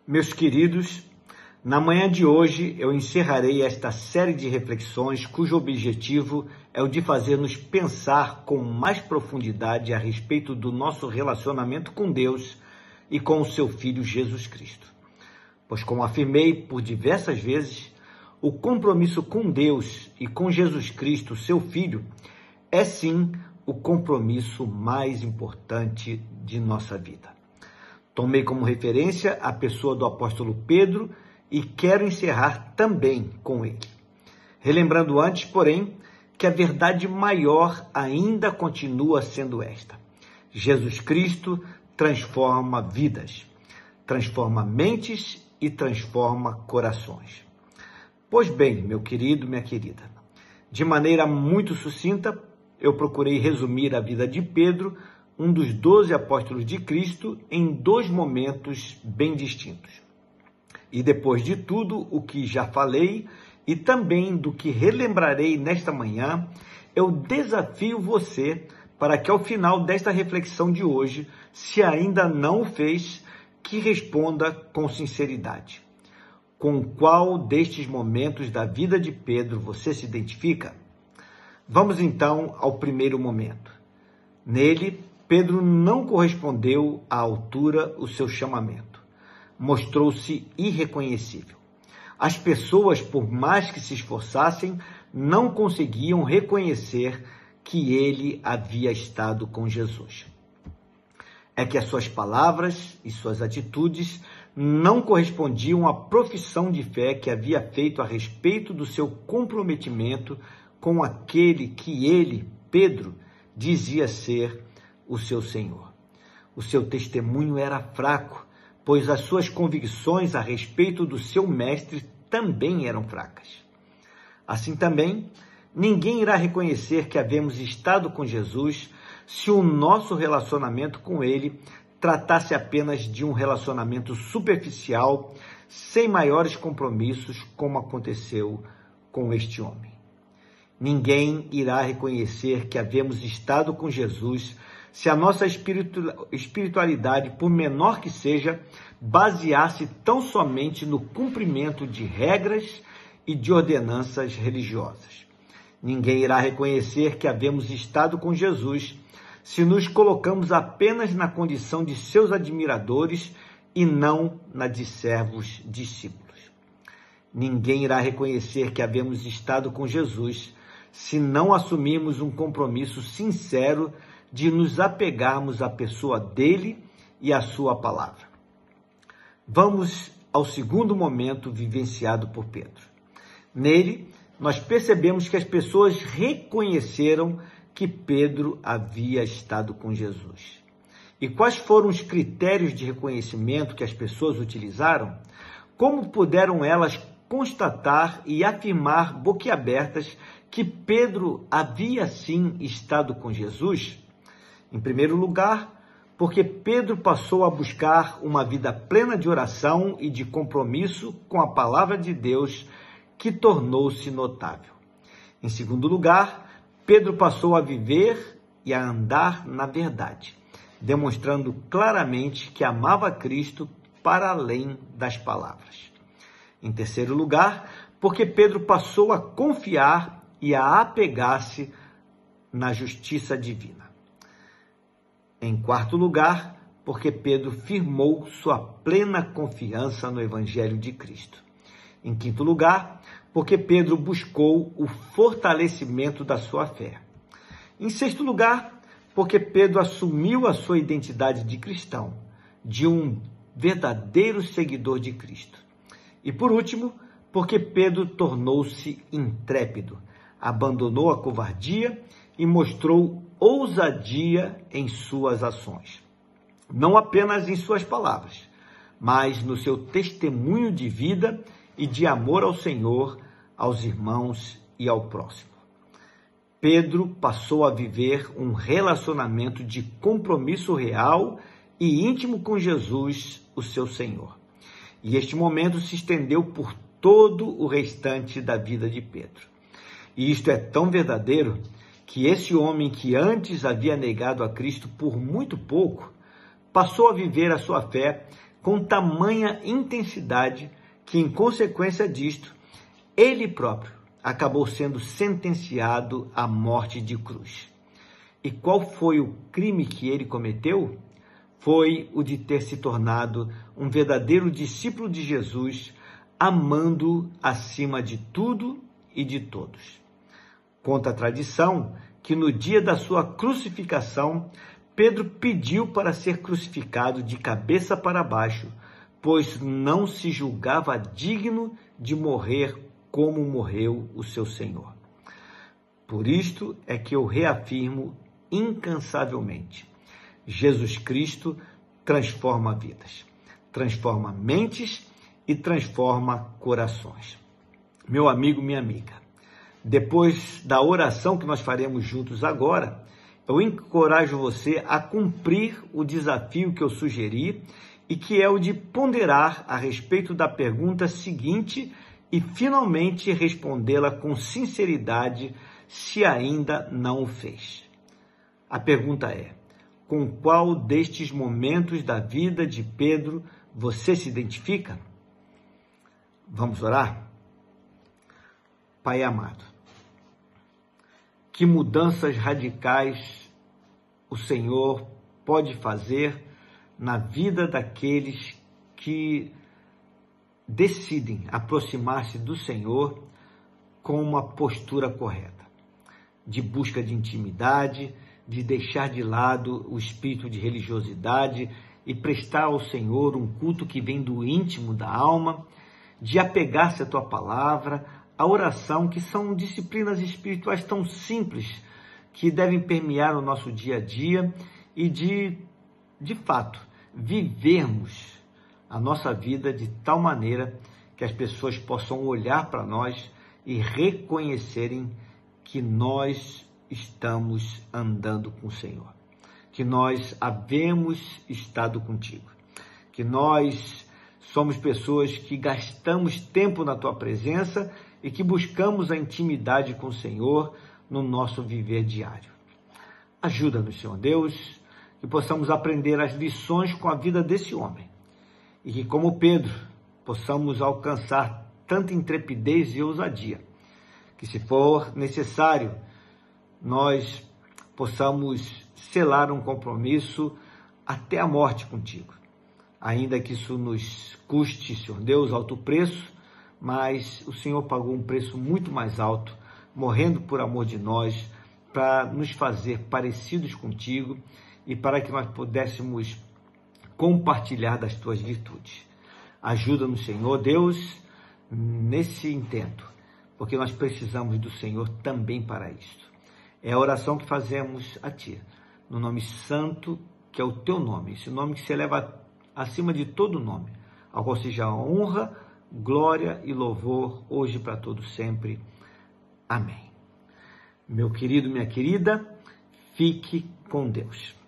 Meus queridos, na manhã de hoje eu encerrarei esta série de reflexões cujo objetivo é o de fazer-nos pensar com mais profundidade a respeito do nosso relacionamento com Deus e com o seu Filho Jesus Cristo. Pois, como afirmei por diversas vezes, o compromisso com Deus e com Jesus Cristo, seu Filho, é sim o compromisso mais importante de nossa vida. Tomei como referência a pessoa do apóstolo Pedro e quero encerrar também com ele. Relembrando antes, porém, que a verdade maior ainda continua sendo esta: Jesus Cristo transforma vidas, transforma mentes e transforma corações. Pois bem, meu querido, minha querida, de maneira muito sucinta, eu procurei resumir a vida de Pedro, um dos 12 apóstolos de Cristo, em dois momentos bem distintos. E depois de tudo o que já falei e também do que relembrarei nesta manhã, eu desafio você para que ao final desta reflexão de hoje, se ainda não o fez, que responda com sinceridade. Com qual destes momentos da vida de Pedro você se identifica? Vamos então ao primeiro momento. Nele, Pedro não correspondeu à altura o seu chamamento. Mostrou-se irreconhecível. As pessoas, por mais que se esforçassem, não conseguiam reconhecer que ele havia estado com Jesus. É que as suas palavras e suas atitudes não correspondiam à profissão de fé que havia feito a respeito do seu comprometimento com aquele que ele, Pedro, dizia ser o seu Senhor. O seu testemunho era fraco, pois as suas convicções a respeito do seu mestre também eram fracas. Assim também, ninguém irá reconhecer que havemos estado com Jesus se o nosso relacionamento com ele tratasse apenas de um relacionamento superficial, sem maiores compromissos, como aconteceu com este homem. Ninguém irá reconhecer que havemos estado com Jesus se a nossa espiritualidade, por menor que seja, basear-se tão somente no cumprimento de regras e de ordenanças religiosas. Ninguém irá reconhecer que havemos estado com Jesus se nos colocamos apenas na condição de seus admiradores e não na de servos discípulos. Ninguém irá reconhecer que havemos estado com Jesus se não assumirmos um compromisso sincero de nos apegarmos à pessoa dele e à sua palavra. Vamos ao segundo momento vivenciado por Pedro. Nele, nós percebemos que as pessoas reconheceram que Pedro havia estado com Jesus. E quais foram os critérios de reconhecimento que as pessoas utilizaram? Como puderam elas constatar e afirmar boquiabertas que Pedro havia sim estado com Jesus? Em primeiro lugar, porque Pedro passou a buscar uma vida plena de oração e de compromisso com a palavra de Deus, que tornou-se notável. Em segundo lugar, Pedro passou a viver e a andar na verdade, demonstrando claramente que amava Cristo para além das palavras. Em terceiro lugar, porque Pedro passou a confiar e a apegar-se na justiça divina. Em quarto lugar, porque Pedro firmou sua plena confiança no Evangelho de Cristo. Em quinto lugar, porque Pedro buscou o fortalecimento da sua fé. Em sexto lugar, porque Pedro assumiu a sua identidade de cristão, de um verdadeiro seguidor de Cristo. E por último, porque Pedro tornou-se intrépido, abandonou a covardia e mostrou ousadia em suas ações. Não apenas em suas palavras, mas no seu testemunho de vida e de amor ao Senhor, aos irmãos e ao próximo. Pedro passou a viver um relacionamento de compromisso real e íntimo com Jesus, o seu Senhor. E este momento se estendeu por todo o restante da vida de Pedro. E isto é tão verdadeiro que esse homem que antes havia negado a Cristo por muito pouco, passou a viver a sua fé com tamanha intensidade que, em consequência disto, ele próprio acabou sendo sentenciado à morte de cruz. E qual foi o crime que ele cometeu? Foi o de ter se tornado um verdadeiro discípulo de Jesus, amando-o acima de tudo e de todos. Conta a tradição que no dia da sua crucificação, Pedro pediu para ser crucificado de cabeça para baixo, pois não se julgava digno de morrer como morreu o seu Senhor. Por isto é que eu reafirmo incansavelmente: Jesus Cristo transforma vidas, transforma mentes e transforma corações. Meu amigo, minha amiga, depois da oração que nós faremos juntos agora, eu encorajo você a cumprir o desafio que eu sugeri e que é o de ponderar a respeito da pergunta seguinte e finalmente respondê-la com sinceridade, se ainda não o fez. A pergunta é: com qual destes momentos da vida de Pedro você se identifica? Vamos orar? Pai amado, que mudanças radicais o Senhor pode fazer na vida daqueles que decidem aproximar-se do Senhor com uma postura correta, de busca de intimidade, de deixar de lado o espírito de religiosidade e prestar ao Senhor um culto que vem do íntimo da alma, de apegar-se à tua palavra, a oração, que são disciplinas espirituais tão simples que devem permear o nosso dia a dia e de fato, vivermos a nossa vida de tal maneira que as pessoas possam olhar para nós e reconhecerem que nós estamos andando com o Senhor, que nós havemos estado contigo, que nós somos pessoas que gastamos tempo na tua presença e que buscamos a intimidade com o Senhor no nosso viver diário. Ajuda-nos, Senhor Deus, que possamos aprender as lições com a vida desse homem e que, como Pedro, possamos alcançar tanta intrepidez e ousadia, que, se for necessário, nós possamos selar um compromisso até a morte contigo, ainda que isso nos custe, Senhor Deus, alto preço, mas o Senhor pagou um preço muito mais alto, morrendo por amor de nós, para nos fazer parecidos contigo e para que nós pudéssemos compartilhar das tuas virtudes. Ajuda-nos, Senhor Deus, nesse intento, porque nós precisamos do Senhor também para isto. É a oração que fazemos a Ti, no nome santo, que é o Teu nome, esse nome que se eleva acima de todo nome, ao qual seja a honra, glória e louvor, hoje para todos sempre. Amém. Meu querido, minha querida, fique com Deus.